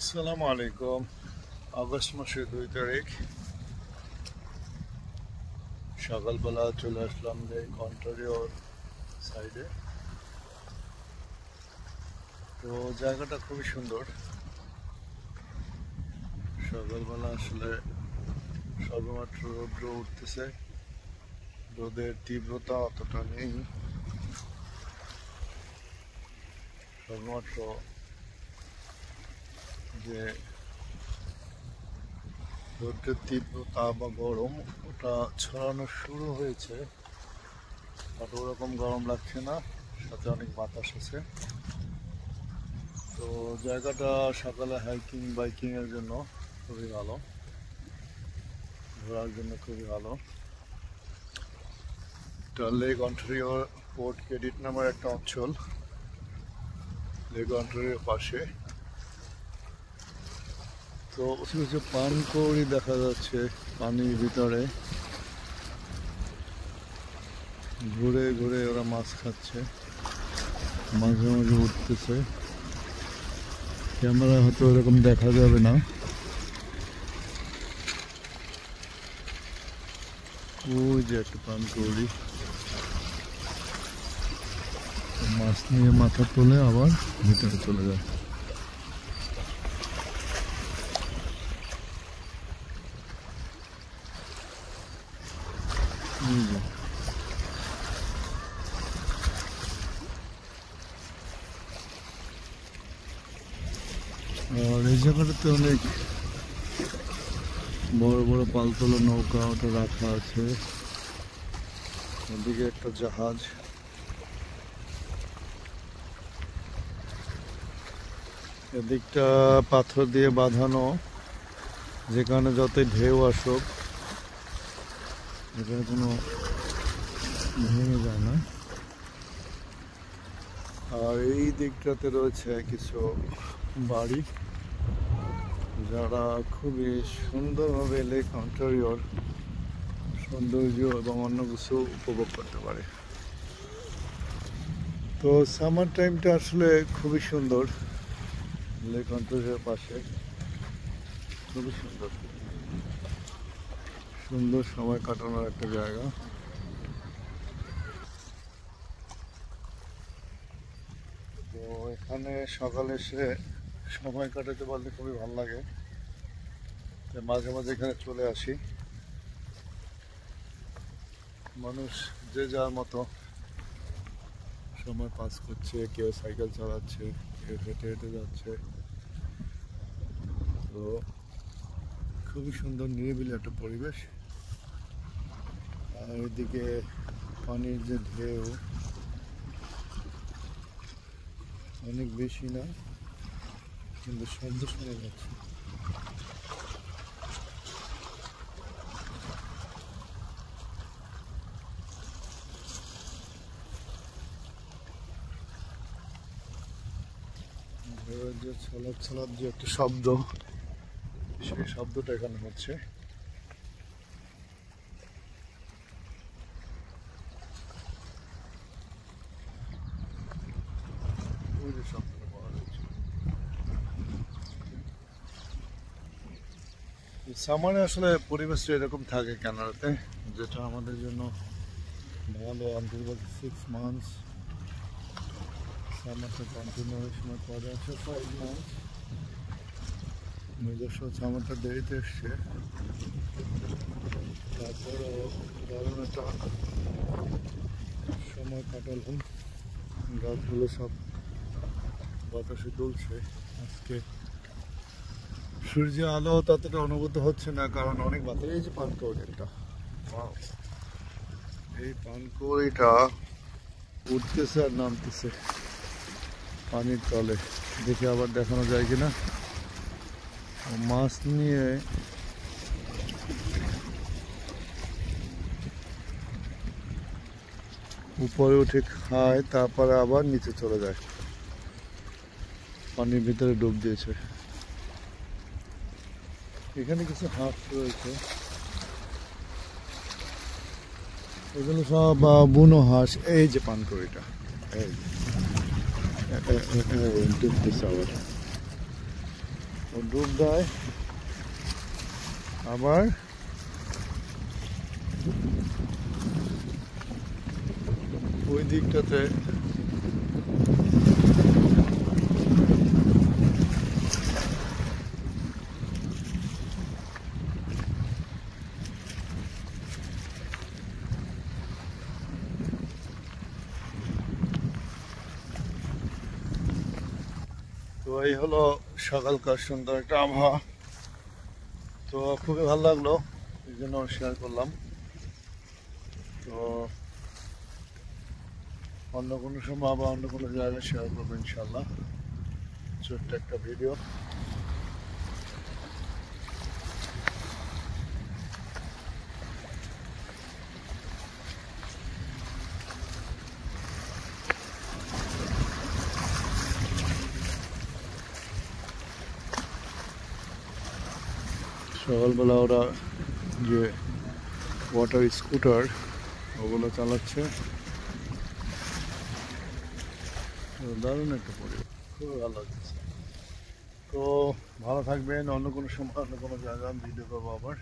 আসসালামু আলাইকুম। আগস্ট মাসের 2 তারিখ সকালবেলা চলে আসলাম এই কন্ট্রারিওর সাইডে। তো জায়গাটা খুবই সুন্দর। সকালবেলা আসলে সবেমাত্র রৌদ্র উঠতেছে, রোদের তীব্রতা অতটা নেই, সবেমাত্র যে রোদের তীব্রতা বা গরম ওটা ছড়ানো শুরু হয়েছে, বাট ওরকম গরম লাগছে না, সাথে অনেক বাতাস আছে। তো জায়গাটা সকালে হাইকিং বাইকিং এর জন্য খুবই ভালো, ঘোরার জন্য খুবই ভালো। এটা লেক অন্টারিও পোর্ট ক্রেডিট নামের একটা অঞ্চল, লেক অন্টারিওর পাশে। তো কিছু কিছু পানকৌড়ি দেখা যাচ্ছে পানির ভিতরে, ঘুরে ঘুরে ওরা মাছ খাচ্ছে, মাঝে মাঝে উঠতেছে। ক্যামেরা হয়তো এরকম দেখা যাবে না। ওই যে একটা পানকৌড়ি মাছ নিয়ে মাথা তোলে আবার ভিতরে চলে যায়। আর এই জায়গাটাতে অনেক বড় বড় পালতোলা নৌকা ওটা রাখা আছে, ওদিকে একটা জাহাজ। এদিকটা পাথর দিয়ে বাঁধানো, যেখানে যতই ঢেউ আসুক এখানে কোনো ভেঙে যায় না। আর এই দিকটাতে রয়েছে কিছু বাড়ি, যারা খুবই সুন্দরভাবে লেক অন্টারিওর সৌন্দর্য এবং অন্য কিছু উপভোগ করতে পারে। তো সামার টাইমটা আসলে খুবই সুন্দর, লেক অন্টারিওর পাশে খুবই সুন্দর সুন্দর সময় কাটানোর একটা জায়গা। তো এখানে সকালে এসে সময় কাটাতে পারলে খুবই ভালো লাগে, মাঝে মাঝে এখানে চলে আসি। মানুষ যে যার মতো সময় পাস করছে, কেউ সাইকেল চালাচ্ছে, কেউ হেঁটে হেঁটে যাচ্ছে। তো খুবই সুন্দর নিরিবিলি একটা পরিবেশ। আর এদিকে পানির যে ঢেউ অনেক বেশি না, কিন্তু শব্দ শোনা যাচ্ছে। যে ছলাপ ছলাপ যে একটা শব্দ, সেই শব্দটা এখানে হচ্ছে। সামারে আসলে পরিবেশটা এরকম থাকে কানাডাতে, যেটা আমাদের জন্য ভালো। অন্তত 6 মান্থস সামারটা কন্টিনিউশনের পরে আছে 5 মান্থস। নিজস্ব সামারটা দেরিতে এসছে, তারপরেও দারুণ একটা সময় কাটালাম। গাছগুলো সব বাতাসে দুলছে। আজকে সূর্যের আলো ততটা অনুভূত হচ্ছে না, কারণ অনেক বাতাস। এই যে পানকৌড়ি একটা, এই পানকৌড়িটা উঠতেছে আর নামতেছে পানির তলে। দেখে আবার দেখানো যায় কিনা। মাছ নিয়ে উপরে উঠে খায়, তারপরে আবার নিচে চলে যায়, পানির ভিতরে ডুব দিয়েছে। এখানে কিছু হাঁস রয়েছে, এগুলো সব বুনো হাঁস। এই যে পানকৌড়িটা, এই ডুবতেছে আবার। ও ডুব দেয়, আবার ওই দিকটাতে তো এই হলো সকালকার সুন্দর একটা আবহাওয়া। তো খুবই ভালো লাগলো, এই জন্য শেয়ার করলাম। তো অন্য কোনো সময় আবার অন্য কোনো জায়গায় শেয়ার করবো ইনশাল্লাহ, ছোট্ট একটা ভিডিও। সকালবেলা ওরা যে ওয়াটার স্কুটার ওগুলো চালাচ্ছে, দারুণ একটা পরিবেশ, খুবই ভালো লাগছে। তো ভালো থাকবেন, অন্য কোনো সময় অন্য কোনো জায়গায় ভিডিও করবো আবার।